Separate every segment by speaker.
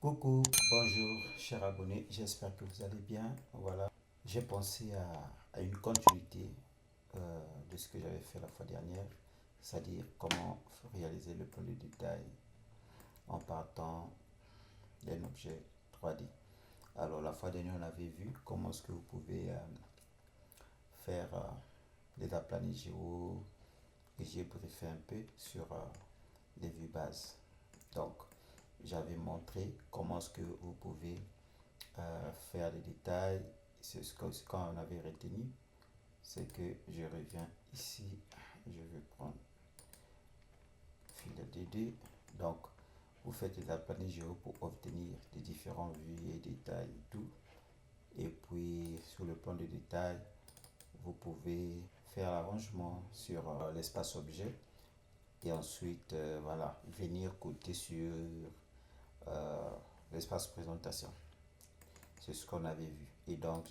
Speaker 1: Coucou, bonjour, chers abonnés, j'espère que vous allez bien. Voilà, j'ai pensé à une continuité de ce que j'avais fait la fois dernière, c'est-à-dire comment réaliser le plan de détail en partant d'un objet 3D. Alors, la fois dernière, on avait vu comment est-ce que vous pouvez faire des aplanis géo et j'ai briefé un peu sur les vues bases. Donc, j'avais montré comment est-ce que vous pouvez faire des détails. C'est ce qu'on avait retenu, c'est que je reviens ici, je vais prendre fil DD. Donc, vous faites des aplanis géo pour obtenir des différents vues et détails et tout. Et puis, sur le plan de détail, vous pouvez faire l'arrangement sur l'espace objet et ensuite, voilà, venir côté sur euh, l'espace présentation. C'est ce qu'on avait vu. Et donc,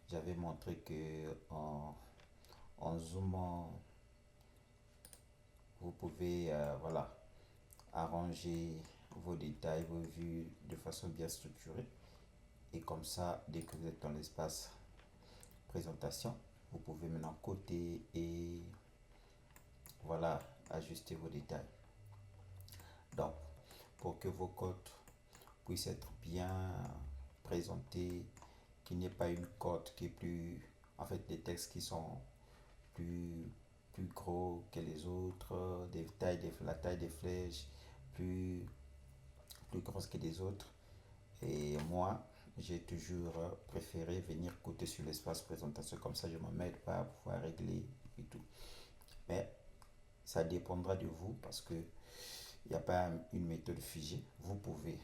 Speaker 1: j'avais montré que en zoomant, vous pouvez voilà, arranger vos détails, vos vues de façon bien structurée. Et comme ça, dès que vous êtes dans l'espace présentation, vous pouvez maintenant coter et voilà, ajuster vos détails. Donc, pour que vos cotes puissent être bien présentés, qu'il n'y ait pas une cote qui est plus, en fait, des textes qui sont plus, plus gros que les autres, la taille des flèches plus, plus grosse que les autres. Et moi, j'ai toujours préféré venir coter sur l'espace présentation, comme ça je ne m'emmène pas à pouvoir régler et tout. Mais ça dépendra de vous parce que il n'y a pas une méthode figée. Vous pouvez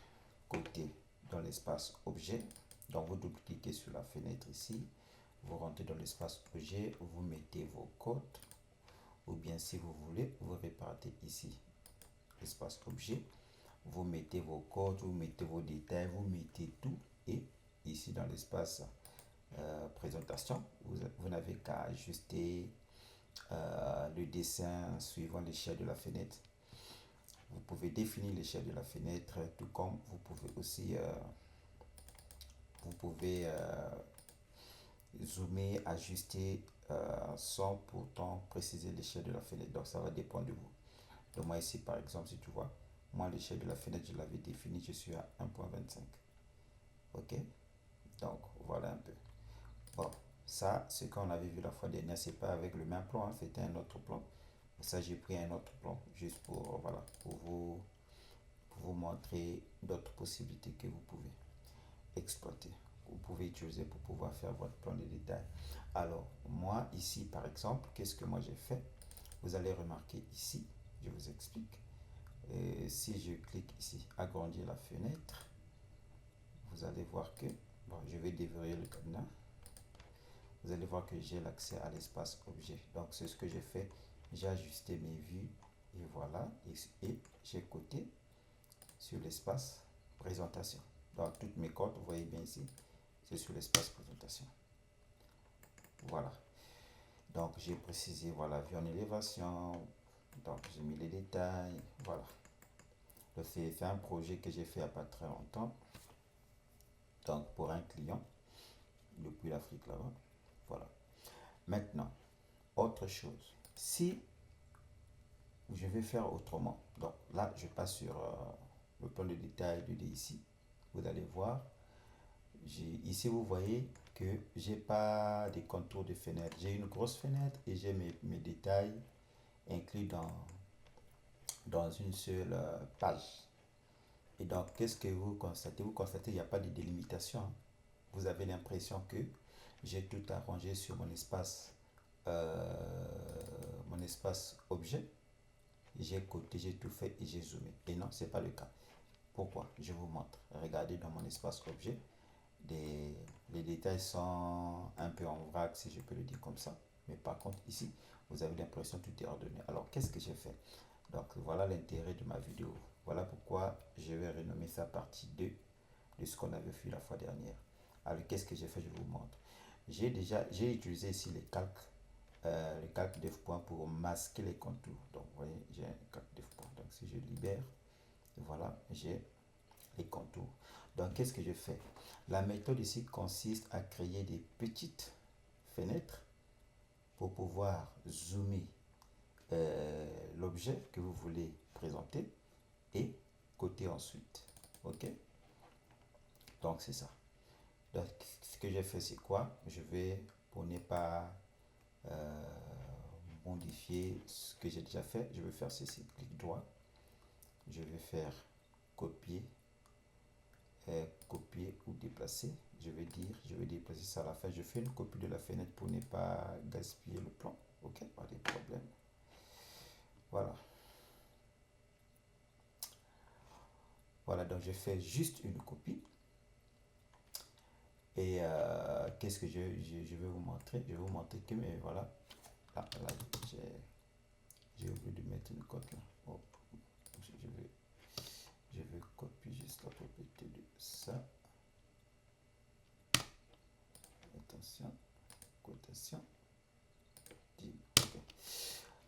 Speaker 1: coter dans l'espace objet. Donc vous double-cliquez sur la fenêtre ici, vous rentrez dans l'espace objet, vous mettez vos codes, ou bien si vous voulez, vous répartez ici l'espace objet, vous mettez vos codes, vous mettez vos détails, vous mettez tout, et ici dans l'espace présentation, vous n'avez qu'à ajuster le dessin suivant l'échelle de la fenêtre. Vous pouvez définir l'échelle de la fenêtre, tout comme vous pouvez aussi vous pouvez zoomer, ajuster sans pourtant préciser l'échelle de la fenêtre. Donc ça va dépendre de vous. Donc moi ici par exemple, si tu vois, moi l'échelle de la fenêtre, je l'avais définie, je suis à 1.25. Ok? Donc voilà un peu. Bon, ça, ce qu'on avait vu la fois dernière, c'est pas avec le même plan, hein, c'était un autre plan. Ça, j'ai pris un autre plan juste pour, voilà, pour vous montrer d'autres possibilités que vous pouvez exploiter, vous pouvez utiliser pour pouvoir faire votre plan de détail. Alors, moi, ici, par exemple, qu'est-ce que moi j'ai fait? Vous allez remarquer ici, je vous explique. Et si je clique ici, agrandir la fenêtre, vous allez voir que, bon, je vais déverrouiller le cadenas. Vous allez voir que j'ai l'accès à l'espace objet. Donc, c'est ce que j'ai fait. J'ai ajusté mes vues et voilà. Et j'ai coté sur l'espace présentation. Donc, toutes mes codes, vous voyez bien ici, c'est sur l'espace présentation. Voilà. Donc, j'ai précisé, voilà, vue en élévation. Donc, j'ai mis les détails. Voilà. C'est un projet que j'ai fait il n'y a pas très longtemps. Donc, pour un client, depuis l'Afrique là-bas. Voilà. Maintenant, autre chose. Si je vais faire autrement, donc là, je passe sur le plan de détail de ici. Vous allez voir. Ici, vous voyez que j'ai pas des contours de fenêtre. J'ai une grosse fenêtre et j'ai mes détails inclus dans une seule page. Et donc, qu'est-ce que vous constatez? Vous constatez qu'il n'y a pas de délimitation, hein. Vous avez l'impression que j'ai tout arrangé sur mon espace objet. J'ai coté, j'ai tout fait et j'ai zoomé. Et non, ce n'est pas le cas. Pourquoi? Je vous montre. Regardez dans mon espace objet. Les détails sont un peu en vrac, si je peux le dire comme ça. Mais par contre, ici, vous avez l'impression que tout est ordonné. Alors, qu'est-ce que j'ai fait? Donc, voilà l'intérêt de ma vidéo. Voilà pourquoi je vais renommer ça partie 2 de ce qu'on avait vu la fois dernière. Alors, qu'est-ce que j'ai fait? Je vous montre. J'ai utilisé ici les calques def point pour masquer les contours. Donc, vous voyez, j'ai un calque def point. Donc, si je libère, voilà, j'ai les contours. Donc, qu'est-ce que je fais? La méthode ici consiste à créer des petites fenêtres pour pouvoir zoomer l'objet que vous voulez présenter et coter ensuite. OK? Donc, c'est ça. Donc, ce que j'ai fait, c'est quoi? Je vais, pour ne pas modifier ce que j'ai déjà fait, je vais faire ceci. Clic droit. Je vais faire copier, copier ou déplacer. Je vais déplacer ça à la fin. Je fais une copie de la fenêtre pour ne pas gaspiller le plan. OK? Pas de problème. Voilà. Voilà, donc je fais juste une copie. Et qu'est-ce que je vais vous montrer? Je vais vous montrer que, mais voilà. Là, j'ai oublié de mettre une cote là. Oh, je vais copier juste la propriété de ça. Attention, cotation. Okay.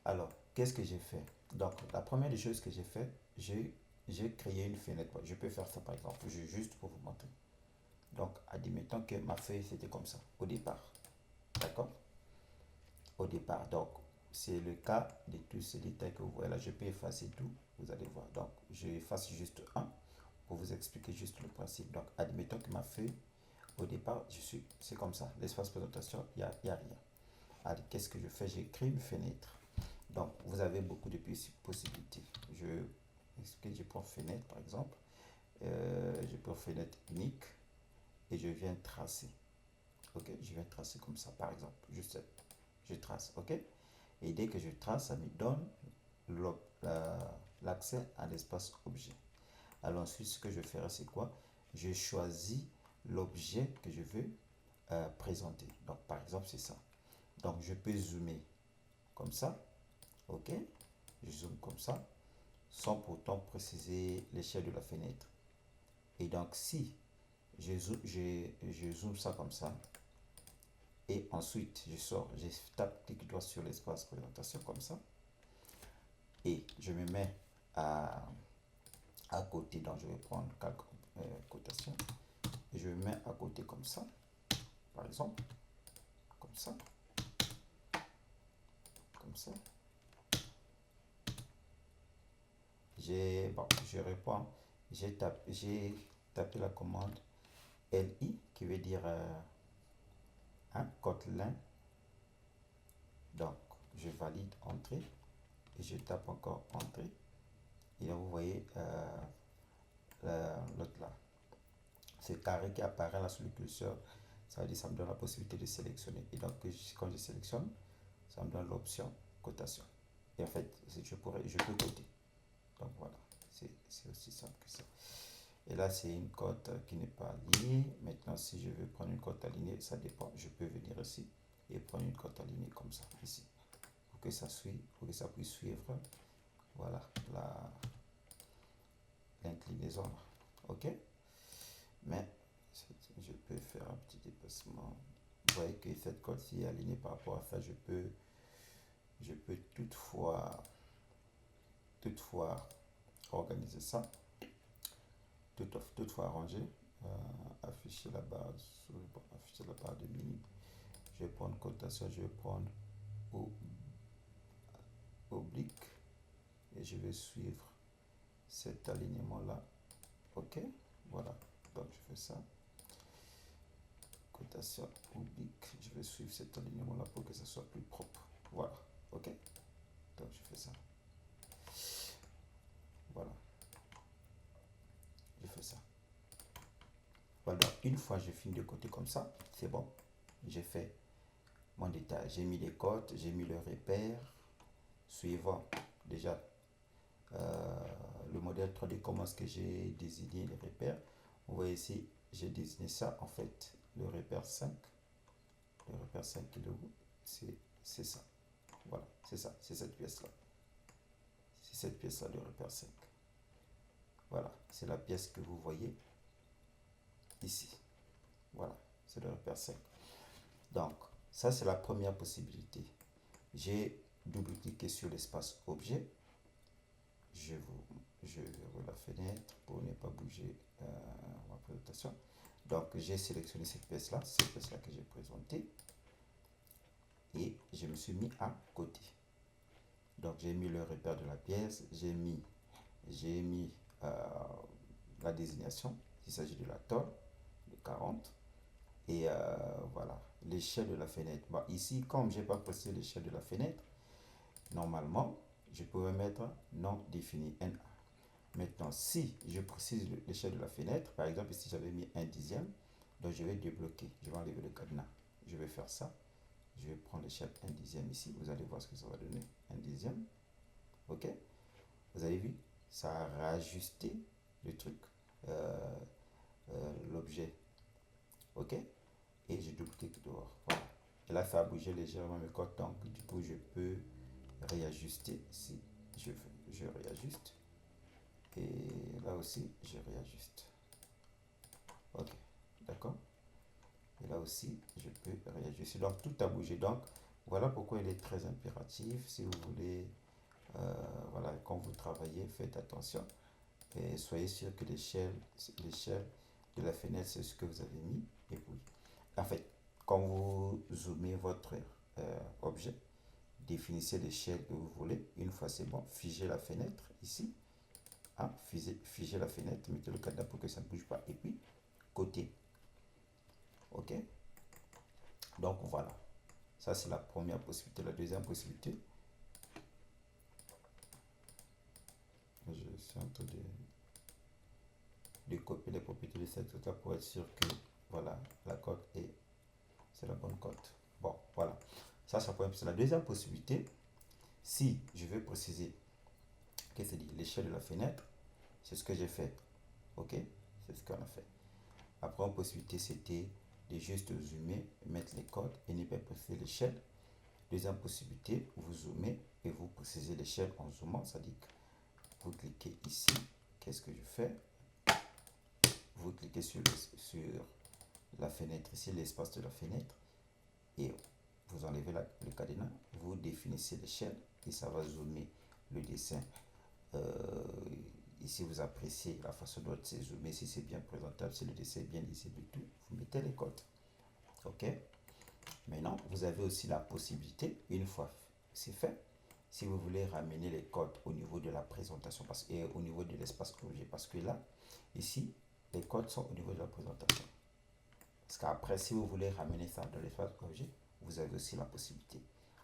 Speaker 1: Alors, qu'est-ce que j'ai fait? Donc, la première des choses que j'ai fait, j'ai créé une fenêtre. Je peux faire ça par exemple, juste pour vous montrer. Donc, admettons que ma feuille c'était comme ça au départ. D'accord? Au départ. Donc, c'est le cas de tous ces détails que vous voyez là. Je peux effacer tout, vous allez voir. Donc, je efface juste un pour vous expliquer juste le principe. Donc, admettons que ma feuille, au départ, c'est comme ça. L'espace présentation, il n'y a rien. Alors, qu'est-ce que je fais? J'écris une fenêtre. Donc, vous avez beaucoup de possibilités. Je prends fenêtre, par exemple. Je prends fenêtre unique et je viens tracer. OK? Je viens tracer comme ça, par exemple. Juste, je trace. OK? Et dès que je trace, ça me donne l'accès à l'espace objet. Alors ensuite, ce que je ferai, c'est quoi? Je choisis l'objet que je veux présenter. Donc, par exemple, c'est ça. Donc, je peux zoomer comme ça. OK? Je zoome comme ça, sans pourtant préciser l'échelle de la fenêtre. Et donc, si je zoome ça comme ça, et ensuite, je tape clic droit sur l'espace présentation comme ça, et je me mets à côté, donc je vais prendre calque cotation, et je me mets à côté comme ça, par exemple, comme ça, comme ça. Je réponds, j'ai tapé la commande LI qui veut dire Kotlin. Donc, je valide entrée et je tape encore entrée. Et là, vous voyez l'autre là. Ce carré qui apparaît là sur le curseur, ça veut dire ça me donne la possibilité de sélectionner. Et donc, quand je sélectionne, ça me donne l'option cotation. Et en fait, je peux coter. Donc voilà, c'est aussi simple que ça. Et là, c'est une cote qui n'est pas alignée. Maintenant, si je veux prendre une cote alignée, ça dépend. Je peux venir ici et prendre une cote alignée comme ça, ici. Pour que ça puisse suivre, voilà, l'inclinaison. OK? Mais, je peux faire un petit déplacement. Vous voyez que cette cote-ci est alignée par rapport à ça. Je peux toutefois organiser ça. Toutefois arranger, afficher la barre de mini. Je vais prendre cotation, je vais prendre oblique et je vais suivre cet alignement là. OK? Voilà, donc je fais ça. Cotation oblique, je vais suivre cet alignement là pour que ça soit plus propre. Voilà, OK? Donc je fais ça. Voilà. Je fais ça. Voilà, une fois j'ai fini de coter comme ça, c'est bon. J'ai fait mon détail. J'ai mis les cotes, j'ai mis le repère suivant déjà le modèle 3D, comment est-ce que j'ai désigné les repères. Vous voyez ici, j'ai désigné ça en fait, le repère 5. Le repère 5 kg, c'est ça. Voilà, c'est ça, c'est cette pièce-là. C'est cette pièce-là, le repère 5. Voilà, c'est la pièce que vous voyez ici. Voilà, c'est le repère 5. Donc, ça c'est la première possibilité. J'ai double-cliqué sur l'espace objet. je verrouille la fenêtre pour ne pas bouger ma présentation. Donc j'ai sélectionné cette pièce-là que j'ai présentée. Et je me suis mis à côté. Donc j'ai mis le repère de la pièce, j'ai mis la désignation, il s'agit de la tôle, de 40. Et voilà, l'échelle de la fenêtre. Bon, ici, comme je n'ai pas précisé l'échelle de la fenêtre, normalement, je pourrais mettre non défini, NA. Maintenant, si je précise l'échelle de la fenêtre, par exemple, ici j'avais mis 1/10, donc je vais débloquer, je vais enlever le cadenas. Je vais faire ça. Je vais prendre l'échelle 1/10 ici. Vous allez voir ce que ça va donner. 1/10. Ok. Vous avez vu, ça a rajusté le truc, l'objet. Ok. Et je double-clique dehors. Voilà. Et là, ça a bougé légèrement mes codes. Donc, du coup, je peux réajuster si je veux. Je réajuste. Et là aussi, je réajuste. Ok. D'accord. Et là aussi, je peux réajuster. Donc, tout a bougé. Donc, voilà pourquoi il est très impératif. Si vous voulez, voilà, quand vous travaillez, faites attention. Et soyez sûr que l'échelle de la fenêtre, c'est ce que vous avez mis. Et vous, en fait, quand vous zoomez votre objet, définissez l'échelle que vous voulez. Une fois c'est bon, figez la fenêtre ici. Hein, figez la fenêtre, mettez le cadenas pour que ça ne bouge pas. Et puis, côté. Ok. Donc voilà. Ça, c'est la première possibilité. La deuxième possibilité, je suis en train de copier les propriétés de cette cote là pour être sûr que voilà, la cote c'est la bonne cote. Bon, voilà. Ça, c'est la deuxième possibilité. Si je veux préciser, qu'est-ce que c'est dit, l'échelle de la fenêtre, c'est ce que j'ai fait. Ok, c'est ce qu'on a fait. Après, une possibilité, c'était de juste zoomer, mettre les codes et ne pas préciser l'échelle. Deuxième possibilité, vous zoomez et vous précisez l'échelle en zoomant, c'est-à-dire que vous cliquez ici. Qu'est-ce que je fais? Vous cliquez sur la fenêtre, ici l'espace de la fenêtre, et vous enlevez le cadenas, vous définissez l'échelle et ça va zoomer le dessin. Ici, vous appréciez la façon dont c'est zoomé, si c'est bien présentable, si le dessin est bien lisible et tout, vous mettez les codes. Ok. Maintenant, vous avez aussi la possibilité, une fois c'est fait, si vous voulez ramener les codes au niveau de la présentation et au niveau de l'espace objet, parce que là, ici, les codes sont au niveau de la présentation. Parce qu'après, si vous voulez ramener ça dans l'espace objet, vous avez aussi la possibilité.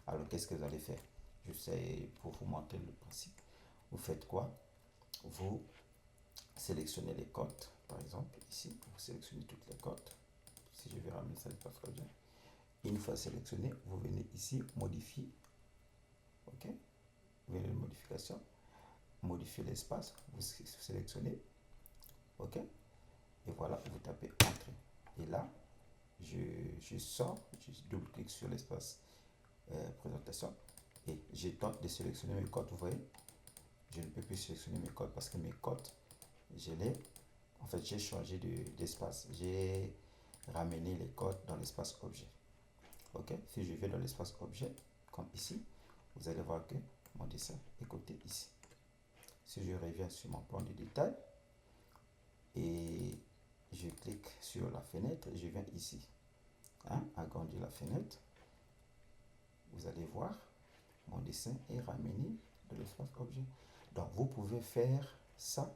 Speaker 1: Alors, qu'est-ce que vous allez faire? Je sais, pour vous montrer le principe. Vous faites quoi? Vous sélectionnez les codes, par exemple, ici, vous sélectionnez toutes les codes. Si je vais ramener ça dans l'espace objet. Une fois sélectionné, vous venez ici, modifier. Ok? Vous venez de modification. Modifier l'espace, vous sélectionnez. Ok? Et voilà, vous tapez Entrée. Et là, je sors, je double-clique sur l'espace présentation et je tente de sélectionner mes codes. Vous voyez, je ne peux plus sélectionner mes codes parce que mes codes, en fait, j'ai changé d'espace. J'ai ramené les codes dans l'espace objet. Ok, si je vais dans l'espace objet, comme ici, vous allez voir que mon dessin est coté ici. Si je reviens sur mon plan de détail et je clique sur la fenêtre, je viens ici, hein, agrandir la fenêtre, vous allez voir, mon dessin est ramené de l'espace objet. Donc, vous pouvez faire ça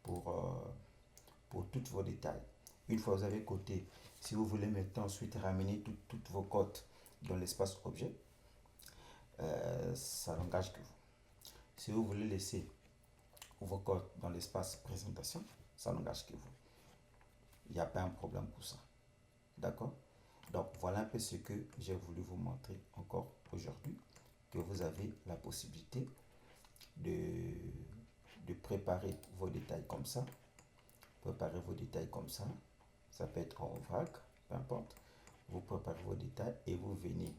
Speaker 1: pour tous vos détails. Une fois que vous avez coté, si vous voulez maintenant ensuite ramener toutes vos cotes dans l'espace objet, ça n'engage que vous. Si vous voulez laisser vos codes dans l'espace présentation, ça n'engage que vous. Il n'y a pas un problème pour ça. D'accord? Donc, voilà un peu ce que j'ai voulu vous montrer encore aujourd'hui, que vous avez la possibilité de préparer vos détails comme ça. Préparez vos détails comme ça. Ça peut être en vrac, peu importe. Vous préparez vos détails et vous venez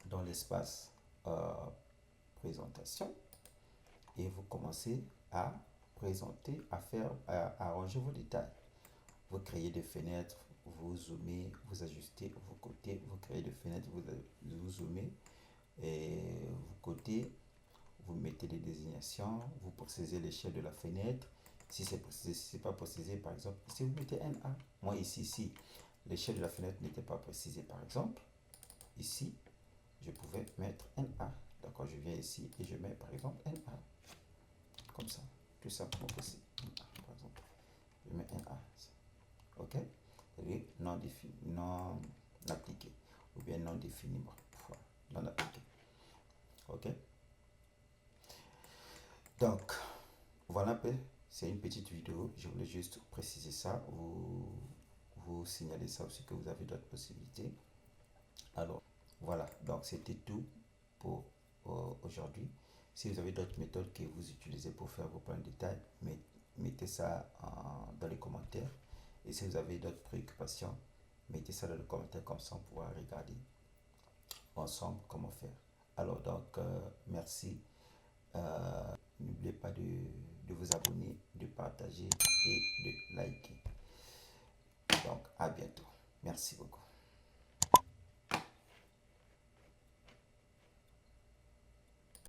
Speaker 1: dans l'espace présentation et vous commencez à présenter, à arranger vos détails. Vous créez des fenêtres, vous zoomez, vous ajustez vos côtés, vous créez des fenêtres, vous zoomez et vos côtés, vous mettez les désignations, vous précisez l'échelle de la fenêtre. Si c'est pas précisé, par exemple, ici vous mettez NA. Moi ici, l'échelle de la fenêtre n'était pas précisée, par exemple. Ici, je pouvais mettre NA. D'accord, je viens ici et je mets par exemple NA. Comme ça, tout simplement possible. Par exemple, je mets NA. Ok, et non défini, non appliqué, ou bien non défini, non appliqué. Ok, donc voilà un peu, c'est une petite vidéo, je voulais juste préciser ça, vous signaler ça aussi que vous avez d'autres possibilités. Alors voilà, donc c'était tout pour aujourd'hui. Si vous avez d'autres méthodes que vous utilisez pour faire vos plans de détail, mettez ça dans les commentaires. Et si vous avez d'autres préoccupations, mettez ça dans les commentaires, comme ça on pourra regarder ensemble comment faire. Alors donc, merci. N'oubliez pas de vous abonner, de partager et de liker. Donc, à bientôt. Merci beaucoup.